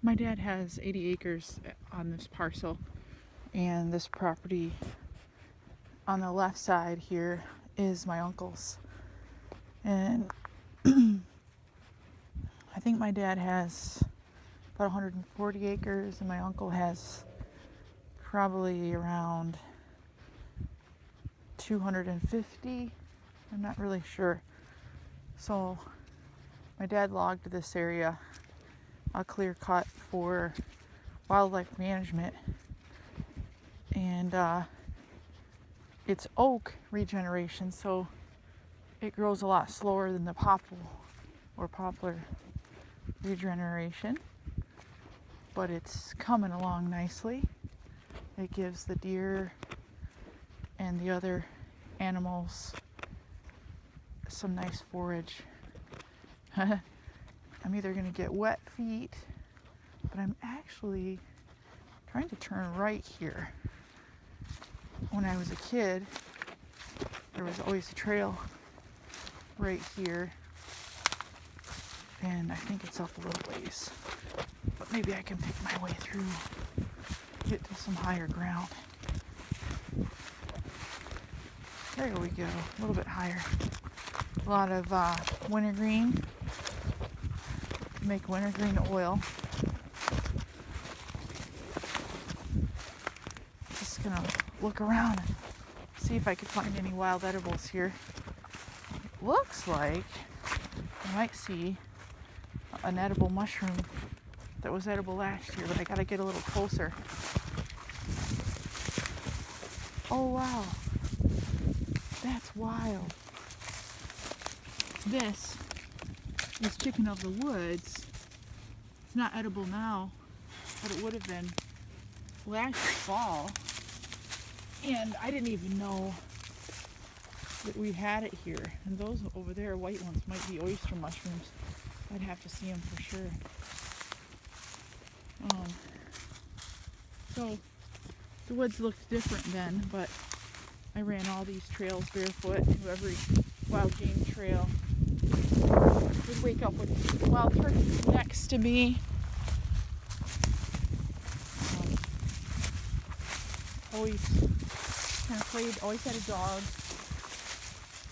My dad has 80 acres on this parcel, and this property on the left side here is my uncle's. And I think my dad has about 140 acres, and my uncle has probably around 250. I'm not really sure. So my dad logged this area, a clear cut for wildlife management, and it's oak regeneration, so it grows a lot slower than the poplar regeneration, but it's coming along nicely. It gives the deer and the other animals some nice forage. I'm either going to get wet feet, but I'm actually trying to turn right here. When I was a kid, there was always a trail right here, and I think it's up a little ways, but maybe I can pick my way through, get to some higher ground. There we go, a little bit higher. A lot of wintergreen. Make wintergreen oil. Just gonna look around and see if I could find any wild edibles here. It looks like I might see an edible mushroom that was edible last year, but I gotta get a little closer. Oh wow, that's wild. This is chicken of the woods. It's not edible now, but it would have been last fall. And I didn't even know that we had it here. And those over there, white ones, might be oyster mushrooms. I'd have to see them for sure. So the woods looked different then, but I ran all these trails barefoot, to every wild game trail. Would wake up with wild turkeys next to me. Always kind of played, always had a dog,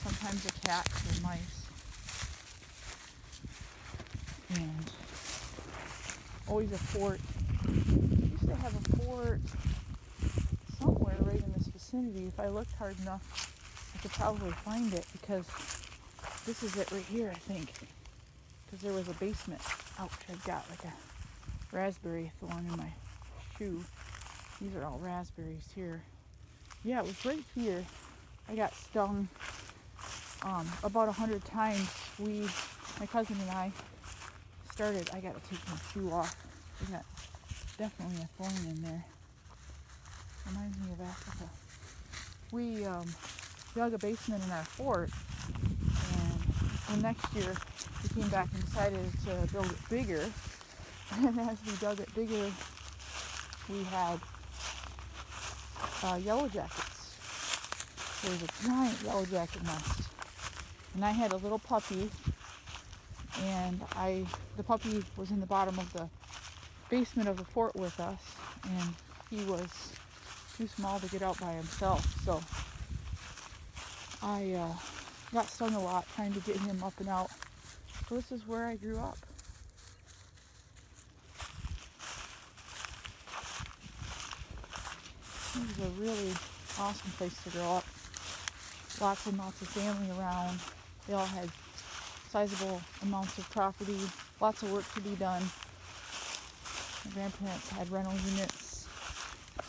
sometimes a cat or mice, and always a fort. I used to have a fort somewhere right in this vicinity. If I looked hard enough, I could probably find it, because this is it right here, I think. Because there was a basement. Ouch, I've got like a raspberry thorn in my shoe. These are all raspberries here. Yeah, it was right here. I got stung about 100 times. My cousin and I started, I got to take my shoe off. I got definitely a thorn in there. Reminds me of Africa. We dug a basement in our fort, and the next year we came back and decided to build it bigger. And as we dug it bigger, we had yellow jackets. There was a giant yellow jacket nest, and I had a little puppy, and the puppy was in the bottom of the basement of the fort with us, and he was too small to get out by himself, so I got stung a lot trying to get him up and out. So this is where I grew up. It was a really awesome place to grow up. Lots and lots of family around. They all had sizable amounts of property, lots of work to be done. My grandparents had rental units,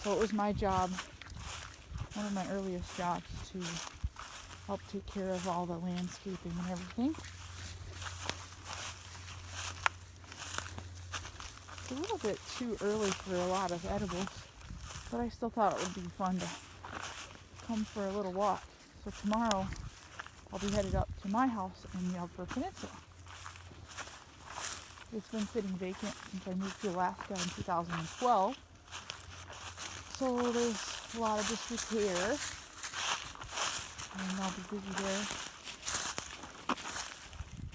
so it was my job, one of my earliest jobs, to help take care of all the landscaping and everything. It's a little bit too early for a lot of edibles, but I still thought it would be fun to come for a little walk. So tomorrow I'll be headed up to my house in the Upper Peninsula. It's been sitting vacant since I moved to Alaska in 2012. So there's a lot of disrepair, and I'll be busy there.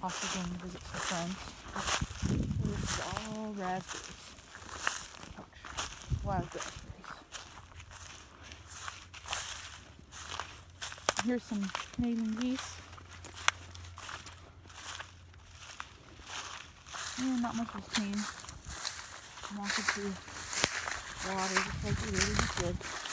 Also going to visit some friends. So this is all raspberries. wild grassberries. Here's some Canadian geese. And not much has changed. I'm walking through water just like we really did.